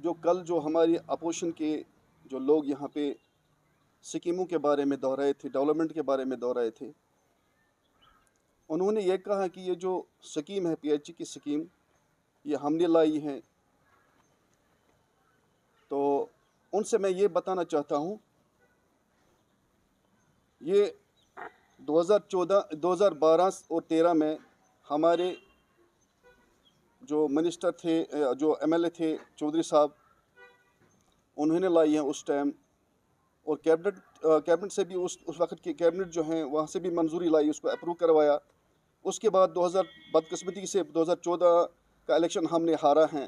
جو کل جو ہماری اپوزیشن کے جو لوگ یہاں پہ سکیموں کے بارے میں دہرائے تھے، ڈیولپمنٹ کے بارے میں دہرائے تھے، انہوں نے یہ کہا کہ یہ جو سکیم ہے پی ایچ ای کی سکیم، یہ ہم نے لائی ہے. تو ان سے میں یہ بتانا چاہتا ہوں، یہ 2012 اور 13 میں ہمارے جو منسٹر تھے، جو ایم ایل اے تھے چودھری صاحب، انہوں نے لائی ہیں اس ٹائم. اور کیبنٹ سے بھی اس وقت کی کیبنٹ جو ہیں وہاں سے بھی منظوری لائی، اس کو اپروو کروایا. اس کے بعد بدقسمتی سے 2014 کا الیکشن ہم نے ہارا ہے.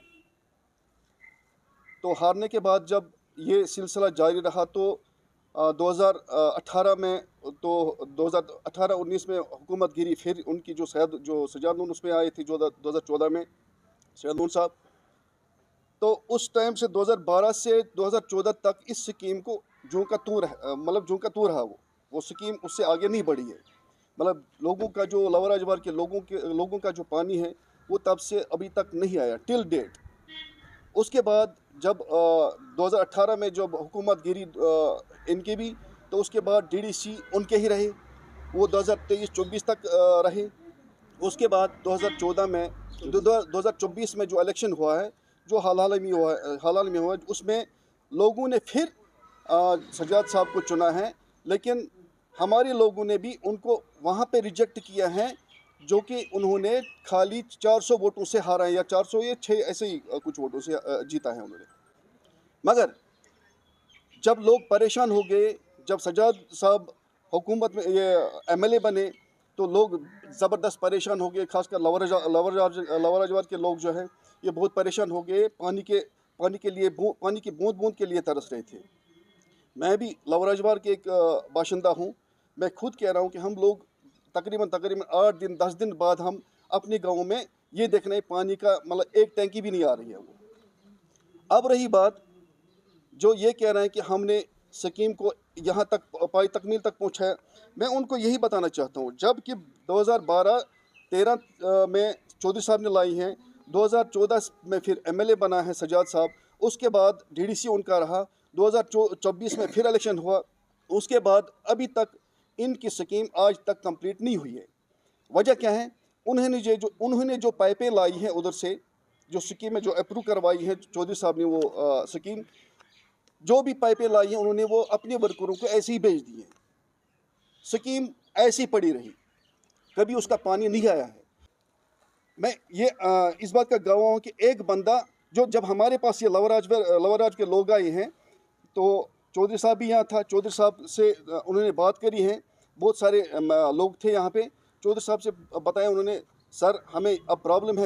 تو ہارنے کے بعد جب یہ سلسلہ جاری رہا تو 2018 میں، تو 2018-19 میں حکومت گری. پھر ان کی جو سجاد نون اس میں آئے تھے 2014 میں، سجاد نون صاحب. تو اس ٹائم سے 2012 سے 2014 تک اس سکیم کو جوں کا توں رہا. وہ سکیم اس سے آگے نہیں بڑھی ہے. مطلب لوگوں کا جو لور اجوار کے لوگوں کا جو پانی ہے وہ تب سے ابھی تک نہیں آیا ٹل ڈیٹ. اس کے بعد جب 2018 میں جب حکومت گری ان کی بھی، تو اس کے بعد ڈی ڈی سی ان کے ہی رہے، وہ 2023-24 تک رہے. اس کے بعد 2024 میں جو الیکشن ہوا ہے، جو حال میں ہوا ہے، اس میں لوگوں نے پھر سجاد صاحب کو چنا ہے. لیکن ہمارے لوگوں نے بھی ان کو وہاں پہ ریجیکٹ کیا ہے، جو کہ انہوں نے خالی 400 ووٹوں سے ہارا ہے، یا 400 یا 6 ایسے ہی کچھ ووٹوں سے جیتا ہے انہوں نے. مگر جب لوگ پریشان ہو گئے، جب سجاد صاحب حکومت میں یہ ایم ایل اے بنے، تو لوگ زبردست پریشان ہو گئے. خاص کر لور اجوار کے لوگ جو ہیں یہ بہت پریشان ہو گئے، پانی کی بوند بوند کے لیے ترس رہے تھے. میں بھی لور اجوار کے ایک باشندہ ہوں. میں خود کہہ رہا ہوں کہ ہم لوگ تقریباً 8 دن 10 دن بعد ہم اپنے گاؤں میں یہ دیکھ رہے ہیں پانی کا ایک ٹینکی بھی نہیں آ رہی ہے. وہ اب رہی بات جو یہ کہہ رہے ہیں کہ ہم نے سکیم کو یہاں تک پائی تکمیل تک پہنچایا، میں ان کو یہی بتانا چاہتا ہوں. جب کہ 2012-13 میں چودھری صاحب نے لائی ہیں، 2014 میں پھر ایم ایل اے بنا ہے سجاد صاحب، اس کے بعد ڈی ڈی سی ان کا رہا، 2024 میں پھر الیکشن ہوا. اس کے بعد ابھی تک ان کی سکیم آج تک کمپلیٹ نہیں ہوئی ہے. وجہ کیا ہے؟ انہوں نے جو پائپیں لائی ہیں ادھر سے، جو سکیم میں جو اپروو کروائی ہے چودھری صاحب نے، وہ سکیم جو بھی پائپیں لائی ہیں انہوں نے وہ اپنے ورکروں کو ایسے ہی بھیج دی ہیں. سکیم ایسی پڑی رہی، کبھی اس کا پانی نہیں آیا ہے. میں یہ اس بات کا گواہ ہوں کہ ایک بندہ جب ہمارے پاس یہ لور آج کے لوگ آئے ہیں، تو چودھری صاحب بھی یہاں تھا. چودھری صاحب سے انہوں نے بات کری ہے، بہت سارے لوگ تھے یہاں پہ. چودھری صاحب سے بتایا انہوں نے، سر ہمیں اب پرابلم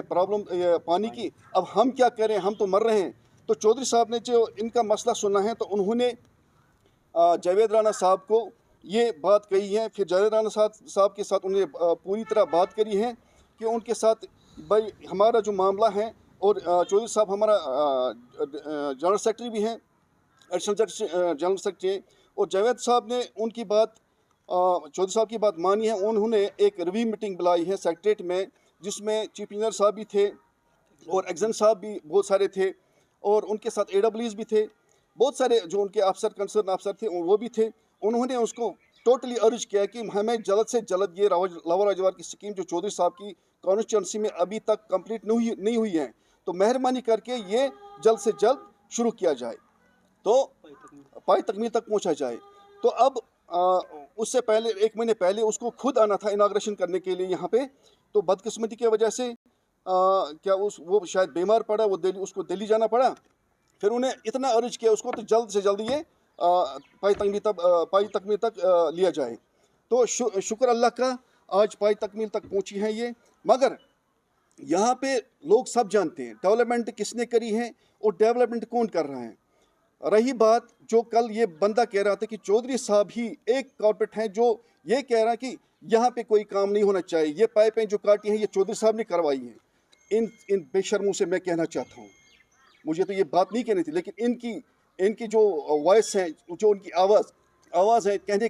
پانی کی، اب ہم کیا کریں، ہم تو مر رہے ہیں. تو چودھری صاحب نے جو ان کا مسئلہ سنا ہے، تو انہوں نے جاوید رانا صاحب کو یہ بات کہی ہے. پھر جاوید رانا صاحب کے ساتھ انہوں نے پوری طرح بات کری ہے کہ ان کے ساتھ بھائی ہمارا جو معاملہ ہے، اور چودھری صاحب ہمارا جنرل سیکرٹری بھی ہیں، ایڈیشنل جنرل سیکرٹری. اور جاوید صاحب نے ان کی بات، چودھری صاحب کی بات مانی ہے. انہوں نے ایک ریویو میٹنگ بلائی ہے سیکریٹریٹ میں، جس میں چیف انجینئر صاحب بھی تھے اور ایگزن صاحب بھی بہت سارے تھے، اور ان کے ساتھ AWs بھی تھے. بہت سارے جو ان کے کنسرن افسر تھے وہ بھی تھے. انہوں نے اس کو ٹوٹلی ارج کیا کہ ہمیں جلد سے جلد یہ لور اجوار کی سکیم جو چودھری صاحب کی کانسٹیچوئنسی میں ابھی تک کمپلیٹ نہیں ہوئی ہے، تو مہربانی کر کے یہ جلد سے جلد شروع کیا جائے، تو پائی تکمیل تک پہنچا جائے. تو اب اس سے پہلے 1 مہینے پہلے اس کو خود آنا تھا اناگریشن کرنے کے لیے یہاں پہ. تو بدقسمتی کی وجہ سے وہ شاید بیمار پڑا، اس کو دلی جانا پڑا. پھر انہیں اتنا ارج کیا اس کو، تو جلد سے جلد یہ پائی تکمیل تک لیا جائے. تو شکر اللہ کا آج پائی تکمیل تک پہنچی ہے یہ. مگر یہاں پہ لوگ سب جانتے ہیں ڈیولپمنٹ کس نے کری ہے اور ڈیولپمنٹ کون کر رہا ہے. رہی بات جو کل یہ بندہ کہہ رہا تھا کہ چودھری صاحب ہی ایک کارپوریٹ ہیں جو یہ کہہ رہا ہے کہ یہاں پہ کوئی کام نہیں ہونا چاہیے، یہ پائپیں جو کاٹی ہیں یہ چودھری صاحب نے کروائی ہیں. ان بے شرموں سے میں کہنا چاہتا ہوں، مجھے تو یہ بات نہیں کہنی تھی، لیکن ان کی جو وائس ہے، جو ان کی آواز ہے، کہنے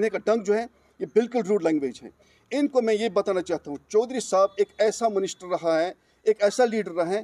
کا ڈنگ جو ہے، یہ بالکل روڈ لینگویج ہے. ان کو میں یہ بتانا چاہتا ہوں، چودھری صاحب ایک ایسا منسٹر رہا ہے، ایک ایسا لیڈر رہا ہے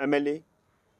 MLA,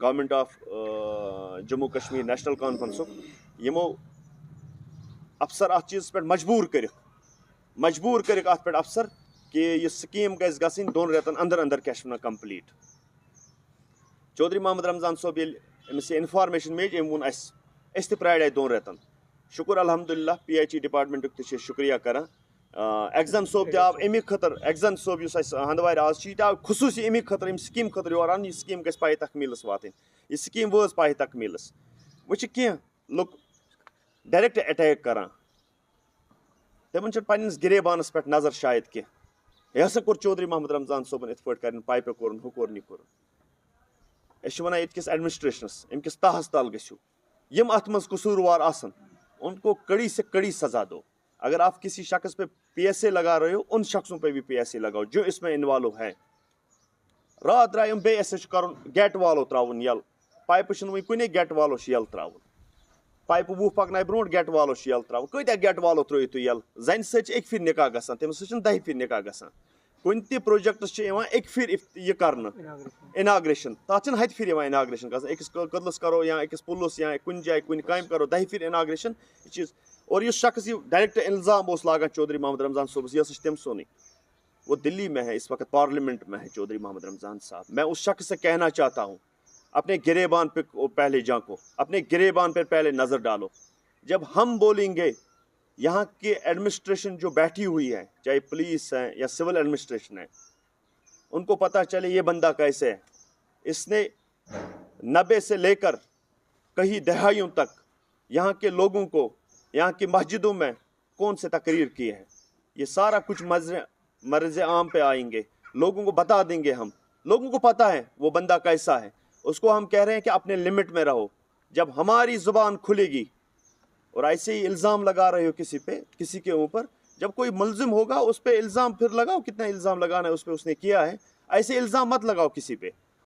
government of Jammu Kashmir national conference یمو افسر ات چیز پہ مجبور کرک ات پہ افسر کہ یہ سکیم گژھِ گژھٕنۍ 2 رٮ۪تن اندر اندر کیا ونان کمپلیٹ. چودھری محمد رمضان صٲب ییٚلہِ أمِس یہِ انفارمیشن میج أمۍ ووٚن أسۍ تہِ پرٛارے 2 رٮ۪تن. شکر الحمدللہ PHE ڈپارٹمنٹُک تہِ چھِ شُکریہ کران. ایگزن صٲب تہِ آو امی خٲطرٕ ایگزن صٲب یُس اَسہِ ہندوارِ آز چھُ یہِ تہِ آو خصوٗصی امی خٲطرٕ اَمہِ سکیٖم خٲطرٕ یور اَنُن. یہِ سکیٖم گژھِ پایہِ تکمیٖلس واتٕنۍ. یہِ سکیٖم وٲژ پایہِ تکمیٖلس. وۄنۍ چھِ کینٛہہ لُکھ ڈایریکٹ اٹیک کران. تِمن چھِ پننِس گریبانس پٮ۪ٹھ نظر شاید کینٛہہ. یہِ ہسا کوٚر چودھری محمد رمضان صٲبن یِتھ پٲٹھۍ کرن پایپہٕ کوٚرُن ہُہ کوٚرُن یہِ کوٚرُن. أسۍ چھِ ونان ییٚتہِ کِس ایڈمنسٹریشنس أمۍ کِس تاہس تل گٔژھِو. یِم اتھ منٛز قصوٗروار آسن ان کو کڑی سے کڑی سزا دو. اگر آپ کسی شخص پہ PSA لگا رہے ہو ان شخصوں پہ بھی PSA لگاؤ جو اس میں انوالو ہے. رات درٛاے بیٚیہِ اَسہِ چھُ کرُن گیٹ والو تراوُن یَلہٕ. پایپہٕ چھِنہٕ وُنہِ کُنے گیٹ والو چھُ یَلہٕ تراوُن. پایپہٕ 20 پکنایہِ برونٛٹھ گیٹ والو چھُ یَلہٕ تراوُن. کۭتیاہ گیٹ والو ترٲیِو تُہۍ یَلہٕ. زنہِ سۭتۍ چھِ 1 پھِرِ نکاح گژھان تٔمِس سۭتۍ چھِنہٕ 10 پھِرِ نکاح گژھان. کُنہِ تہِ پروجیکٹس چھِ یِوان 1 پھِرِ یہِ کرنہٕ اناگریشن. تتھ چھِنہٕ 7 پھِرِ یِوان اناگریشن گژھان. أکِس کٔدلس کرو یا أکِس پُلس یا کُنہِ جایہِ کُنہِ کامہِ کرو 10 پھِرِ اناگریشن. یہِ چیٖز اور یُس شخص یہ ڈائریکٹ الزام اوس لاگان چودھری محمد رمضان صاحب یہ ہسا تم سونی. وہ دلی میں ہے اس وقت پارلیمنٹ میں ہے چودھری محمد رمضان صاحب. میں اس شخص سے کہنا چاہتا ہوں اپنے گریبان پہ پہلے جھانکو, اپنے گریبان پہ پہلے نظر ڈالو. جب ہم بولیں گے یہاں کی ایڈمنسٹریشن جو بیٹھی ہوئی ہے چاہے پولیس ہے یا سول ایڈمنسٹریشن ہے ان کو پتہ چلے یہ بندہ کیسے ہے. اس نے 90 سے لے کر کئی دہائیوں تک یہاں کے لوگوں کو یہاں کی مسجدوں میں کون سے تقریر کی ہے. یہ سارا کچھ مرز عام پہ آئیں گے. لوگوں کو بتا دیں گے ہم. لوگوں کو پتہ ہے وہ بندہ کیسا ہے. اس کو ہم کہہ رہے ہیں کہ اپنے لمٹ میں رہو. جب ہماری زبان کھلے گی اور ایسے ہی الزام لگا رہے ہو کسی پہ کسی کے اوپر, جب کوئی ملزم ہوگا اس پہ الزام پھر لگاؤ. کتنا الزام لگانا ہے اس پہ اس نے کیا ہے. ایسے الزام مت لگاؤ کسی پہ.